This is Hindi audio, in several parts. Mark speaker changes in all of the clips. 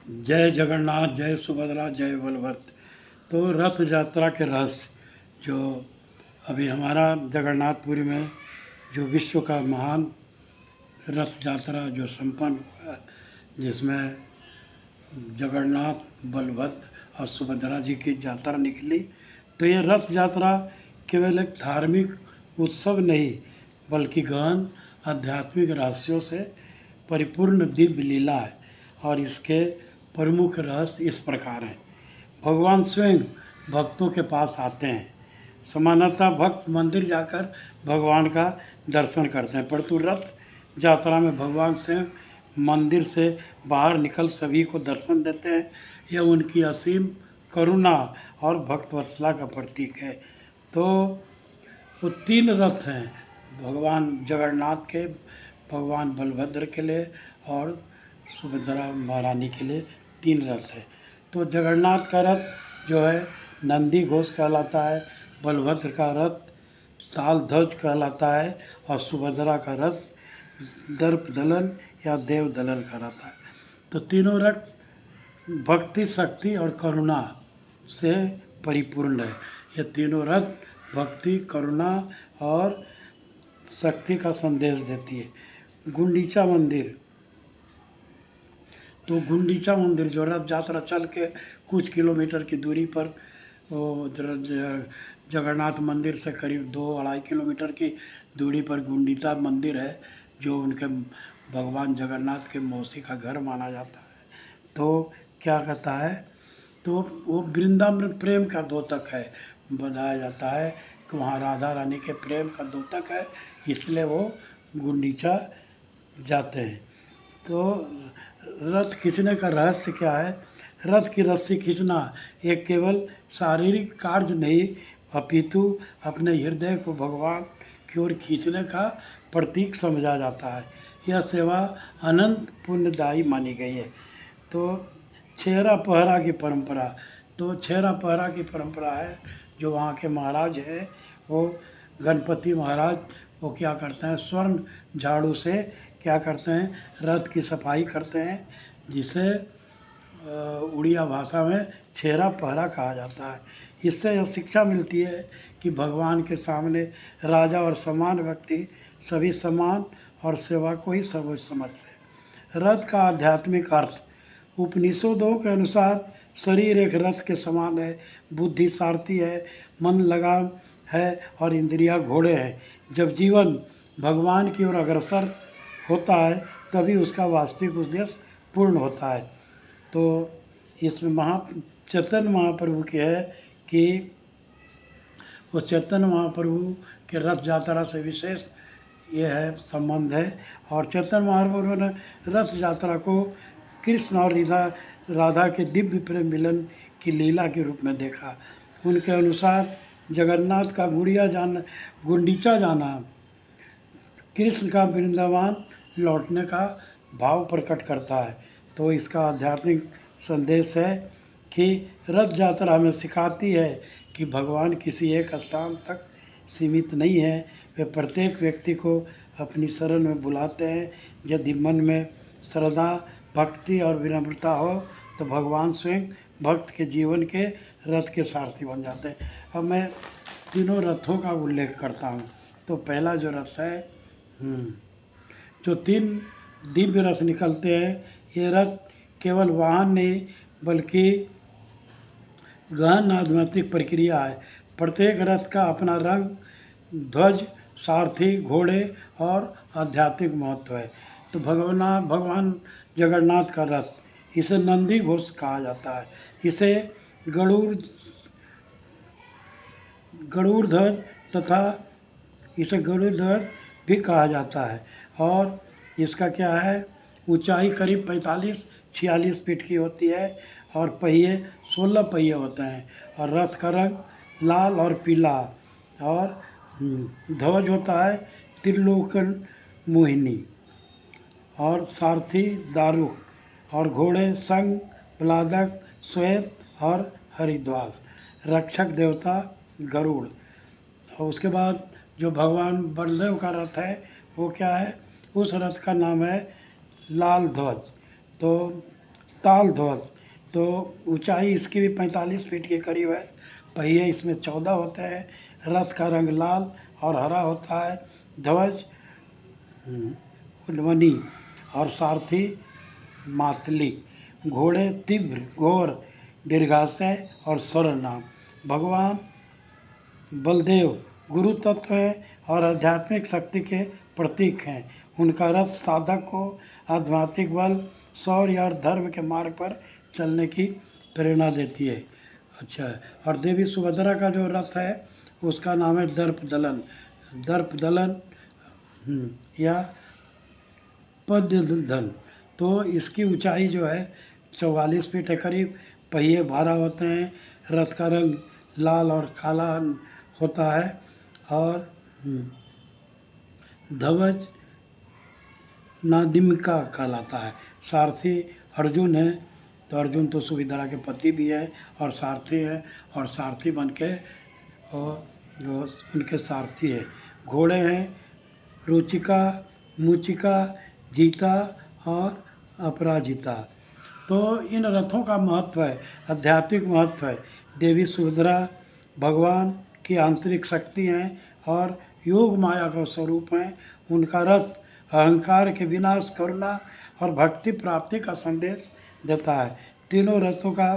Speaker 1: जय जगन्नाथ, जय सुभद्रा, जय बलभद्र। तो रथ यात्रा के रहस्य जो अभी हमारा जगन्नाथपुरी में जो विश्व का महान रथ यात्रा जो संपन्न हुआ, जिसमें जगन्नाथ, बलभद्र और सुभद्रा जी की यात्रा निकली। तो ये रथ यात्रा केवल एक धार्मिक उत्सव नहीं, बल्कि गहन आध्यात्मिक रहस्यों से परिपूर्ण दिव्य लीला है। और इसके प्रमुख रहस्य इस प्रकार हैं। भगवान स्वयं भक्तों के पास आते हैं। सामान्यतः भक्त मंदिर जाकर भगवान का दर्शन करते हैं, परंतु रथ यात्रा में भगवान स्वयं मंदिर से बाहर निकल सभी को दर्शन देते हैं। यह उनकी असीम करुणा और भक्तवत्सला का प्रतीक है। तो वो तीन रथ हैं भगवान जगन्नाथ के, भगवान बलभद्र के लिए और सुभद्रा महारानी के लिए तीन रथ है। तो जगन्नाथ का रथ जो है नंदी घोष कहलाता है, बलभद्र का रथ ताल ध्वज कहलाता है और सुभद्रा का रथ दर्प दलन या देव दलन कहलाता है। तो तीनों रथ भक्ति, शक्ति और करुणा से परिपूर्ण है। ये तीनों रथ भक्ति, करुणा और शक्ति का संदेश देती है। गुंडीचा मंदिर, तो गुंडीचा मंदिर जो रथ यात्रा चल के कुछ किलोमीटर की दूरी पर वो जगन्नाथ मंदिर से करीब 2-2.5 किलोमीटर की दूरी पर गुंडीचा मंदिर है, जो उनके भगवान जगन्नाथ के मौसी का घर माना जाता है। तो क्या कहता है, तो वो वृंदावन प्रेम का द्योतक है, बनाया जाता है कि वहाँ राधा रानी के प्रेम का द्योतक है, इसलिए वो गुंडीचा जाते हैं। तो रथ खींचने का रहस्य क्या है? रथ की रस्सी खींचना एक केवल शारीरिक कार्य नहीं, अपितु अपने हृदय को भगवान की ओर खींचने का प्रतीक समझा जाता है। यह सेवा अनंत पुण्यदायी मानी गई है। तो छेरा पहरा की परंपरा, तो छेरा पहरा की परंपरा है जो वहाँ के महाराज हैं, वो गणपति महाराज, वो क्या करते हैं, स्वर्ण झाड़ू से क्या करते हैं, रथ की सफाई करते हैं, जिसे उड़िया भाषा में छेरा पहरा कहा जाता है। इससे यह शिक्षा मिलती है कि भगवान के सामने राजा और समान व्यक्ति सभी समान और सेवा को ही सर्वोच्च समझते हैं। रथ का आध्यात्मिक अर्थ, उपनिषदों के अनुसार शरीर एक रथ के समान है, बुद्धि सारथी है, मन लगाम है और इंद्रियां घोड़े हैं। जब जीवन भगवान की ओर अग्रसर होता है तभी उसका वास्तविक उद्देश्य पूर्ण होता है। तो इसमें चैतन्य महाप्रभु की है कि वो चैतन्य महाप्रभु के रथ यात्रा से विशेष ये है संबंध है। और चैतन्य महाप्रभु ने रथ यात्रा को कृष्ण और राधा के दिव्य प्रेम मिलन की लीला के रूप में देखा। उनके अनुसार जगन्नाथ का गुंडीचा जाना कृष्ण का वृंदावन लौटने का भाव प्रकट करता है। तो इसका आध्यात्मिक संदेश है कि रथ यात्रा हमें सिखाती है कि भगवान किसी एक स्थान तक सीमित नहीं है, वे प्रत्येक व्यक्ति को अपनी शरण में बुलाते हैं। यदि मन में श्रद्धा, भक्ति और विनम्रता हो तो भगवान स्वयं भक्त के जीवन के रथ के सारथी बन जाते हैं। अब मैं तीनों रथों का उल्लेख करता हूँ। तो पहला जो रथ है, जो तीन दिव्य रथ निकलते हैं, ये रथ केवल वाहन नहीं बल्कि गहन आध्यात्मिक प्रक्रिया है। प्रत्येक रथ का अपना रंग, ध्वज, सारथी, घोड़े और आध्यात्मिक महत्व है। तो भगवान जगन्नाथ का रथ, इसे नंदी घोष कहा जाता है। इसे गरुड़ ध्वज तथा इसे गरुड़ ध्वज भी कहा जाता है। और इसका क्या है, ऊंचाई करीब 45-46 फीट की होती है और पहिए 16 पहिए होते हैं। और रथ का रंग लाल और पीला, और ध्वज होता है त्रिलोकन मोहिनी, और सारथी दारुक, और घोड़े संग, ब्लादक, श्वेत और हरिद्वास, रक्षक देवता गरुड़। और उसके बाद जो भगवान बलदेव का रथ है वो क्या है, उस रथ का नाम है लाल ध्वज। तो ताल ध्वज, तो ऊंचाई इसकी भी 45 फीट के करीब है। पहिए इसमें 14 होते हैं। रथ का रंग लाल और हरा होता है। ध्वज उल्वनी और सारथी मातली। घोड़े तीव्र, घोर, दीर्घाशय और स्वर नाम। भगवान बलदेव गुरु तत्व है और आध्यात्मिक शक्ति के प्रतीक हैं। उनका रथ साधक को आध्यात्मिक बल, शौर्य और धर्म के मार्ग पर चलने की प्रेरणा देती है। अच्छा, और देवी सुभद्रा का जो रथ है उसका नाम है दर्प दलन। दर्प दलन या पद्य धन। तो इसकी ऊंचाई जो है 44 फीट है करीब। पहिए 12 होते हैं। रथ का रंग लाल और काला होता है और ध्वज नादिमका कहलाता है। सारथी अर्जुन है, तो अर्जुन तो सुभद्रा के पति भी है और सारथी है, और सारथी बन के और जो उनके सारथी है। घोड़े हैं रुचिका, मुचिका, जीता और अपराजिता। तो इन रथों का महत्व है, आध्यात्मिक महत्व है। देवी सुभद्रा भगवान की आंतरिक शक्ति हैं और योग माया का स्वरूप हैं। उनका रथ अहंकार के विनाश, करुणा और भक्ति प्राप्ति का संदेश देता है। तीनों रथों का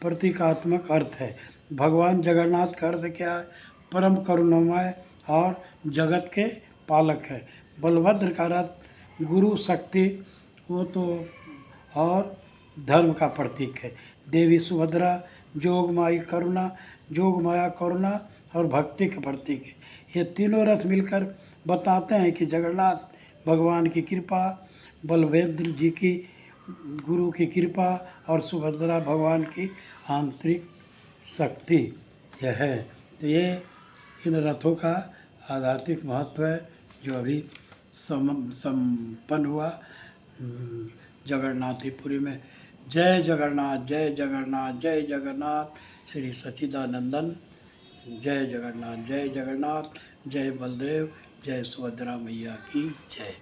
Speaker 1: प्रतीकात्मक अर्थ है। भगवान जगन्नाथ का अर्थ क्या है? परम करुणामय और जगत के पालक है। बलभद्र का रथ गुरु शक्ति वो तो और धर्म का प्रतीक है। देवी सुभद्रा जोग माया करुणा और भक्ति के प्रतीक है। ये तीनों रथ मिलकर बताते हैं कि जगन्नाथ भगवान की कृपा, बलभद्र जी की गुरु की कृपा और सुभद्रा भगवान की आंतरिक शक्ति यह है। तो ये इन रथों का आध्यात्मिक महत्व है जो अभी संपन्न हुआ जगन्नाथपुरी में। जय जगन्नाथ, जय जगन्नाथ, जय जगन्नाथ। श्री सच्चिदानंदन। जय जगन्नाथ, जय जगन्नाथ, जय बलदेव, जय सुभद्रा मैया की जय।